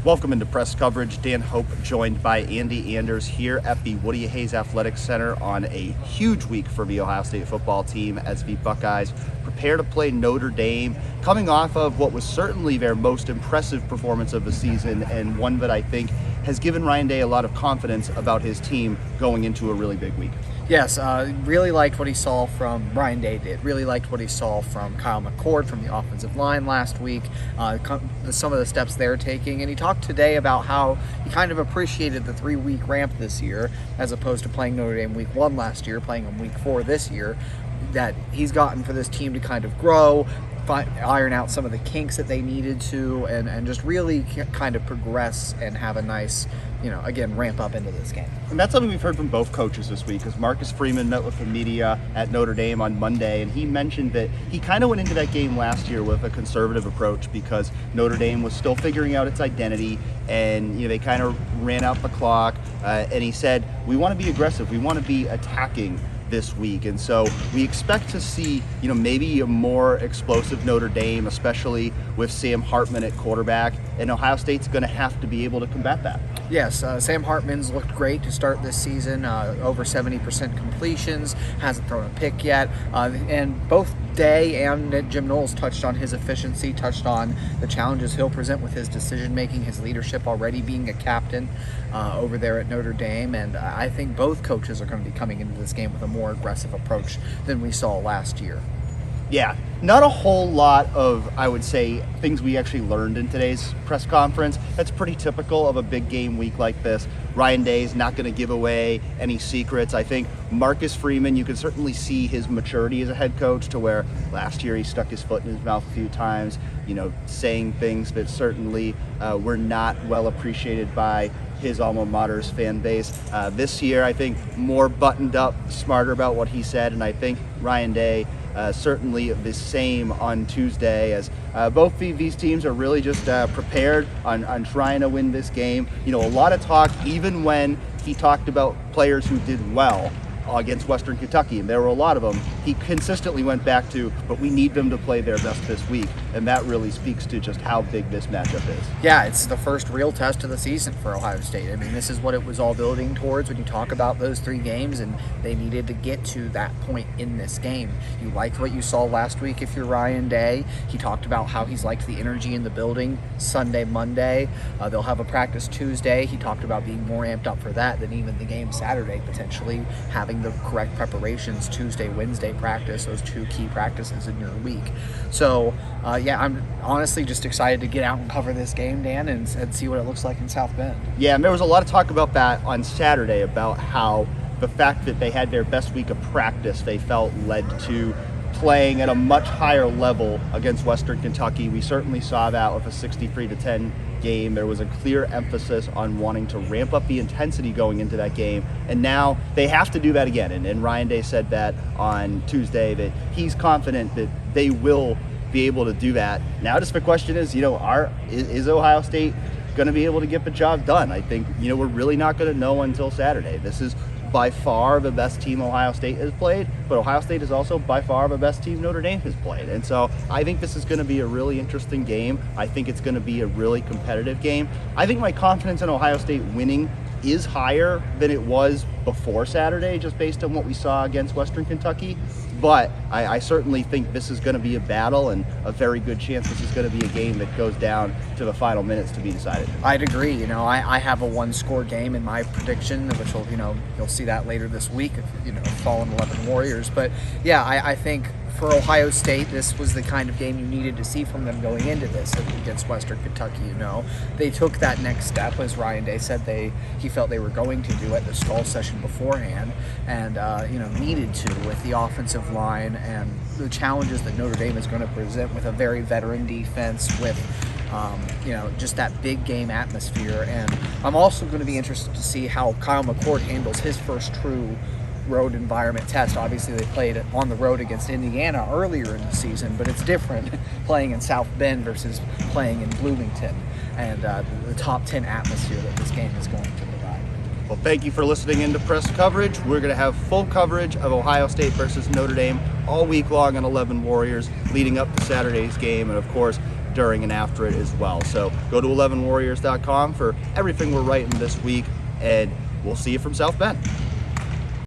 Welcome into press coverage. Dan Hope joined by Andy Anders here at the Woody Hayes Athletics Center on a huge week for the Ohio State football team as the Buckeyes prepare to play Notre Dame, coming off of what was certainly their most impressive performance of the season, and one that I think has given Ryan Day a lot of confidence about his team going into a really big week. Yes, really liked what he saw from Ryan Day did. Really liked what he saw from Kyle McCord from the offensive line last week, some of the steps they're taking. And he talked today about how he kind of appreciated the 3-week ramp this year as opposed to playing Notre Dame week 1 last year, playing them week 4 this year, that he's gotten for this team to kind of grow, iron out some of the kinks that they needed to, and just really kind of progress and have a nice, again, ramp up into this game. And that's something we've heard from both coaches this week, because Marcus Freeman met with the media at Notre Dame on Monday, and he mentioned that he kind of went into that game last year with a conservative approach because Notre Dame was still figuring out its identity, and they kind of ran out the clock, and he said, we want to be aggressive, we want to be attacking this week. And so we expect to see, maybe a more explosive Notre Dame, especially with Sam Hartman at quarterback, and Ohio State's going to have to be able to combat that. Yes, Sam Hartman's looked great to start this season, over 70% completions, hasn't thrown a pick yet, and both Day and Jim Knowles touched on his efficiency, touched on the challenges he'll present with his decision-making, his leadership, already being a captain over there at Notre Dame, and I think both coaches are going to be coming into this game with a more aggressive approach than we saw last year. Yeah, not a whole lot of, I would say, things we actually learned in today's press conference. That's pretty typical of a big game week like this. Ryan Day's not going to give away any secrets. I think Marcus Freeman, you can certainly see his maturity as a head coach, to where last year he stuck his foot in his mouth a few times, saying things that certainly were not well appreciated by his alma mater's fan base. This year, I think more buttoned up, smarter about what he said, and I think Ryan Day certainly the same on Tuesday, as both these teams are really just prepared on trying to win this game. A lot of talk, even when he talked about players who did well against Western Kentucky, and there were a lot of them, he consistently went back to, but we need them to play their best this week, and that really speaks to just how big this matchup is. Yeah, it's the first real test of the season for Ohio State. I mean, this is what it was all building towards when you talk about those 3 games, and they needed to get to that point in this game. You liked what you saw last week if you're Ryan Day. He talked about how he's liked the energy in the building Sunday, Monday. They'll have a practice Tuesday. He talked about being more amped up for that than even the game Saturday, potentially having the correct preparations Tuesday, Wednesday practice, those 2 key practices in your week. So I'm honestly just excited to get out and cover this game, Dan, and see what it looks like in South Bend. Yeah, and there was a lot of talk about that on Saturday, about how the fact that they had their best week of practice, they felt led to playing at a much higher level against Western Kentucky. We certainly saw that with a 63-10 game. There was a clear emphasis on wanting to ramp up the intensity going into that game, and now they have to do that again. And Ryan Day said that on Tuesday, that he's confident that they will be able to do that. Now just the question is, is Ohio State going to be able to get the job done? I think, we're really not going to know until Saturday. This is by far the best team Ohio State has played, but Ohio State is also by far the best team Notre Dame has played. And so I think this is going to be a really interesting game. I think it's going to be a really competitive game. I think my confidence in Ohio State winning is higher than it was before Saturday, just based on what we saw against Western Kentucky. But I certainly think this is going to be a battle, and a very good chance this is going to be a game that goes down to the final minutes to be decided. I'd agree. I have a 1-score game in my prediction, which will, you'll see that later this week, Fallen 11 Warriors. But yeah, I think for Ohio State, this was the kind of game you needed to see from them going into this against Western Kentucky. They took that next step, as Ryan Day said he felt they were going to do at the stall session beforehand, and needed to, with the offensive line and the challenges that Notre Dame is going to present with a very veteran defense, with just that big game atmosphere. And I'm also going to be interested to see how Kyle McCord handles his first true road environment test. Obviously, they played on the road against Indiana earlier in the season, but it's different playing in South Bend versus playing in Bloomington, and the top 10 atmosphere that this game is going to provide. Well, thank you for listening into press coverage. We're going to have full coverage of Ohio State versus Notre Dame all week long on 11 Warriors, leading up to Saturday's game, and of course, during and after it as well. So go to 11warriors.com for everything we're writing this week, and we'll see you from South Bend.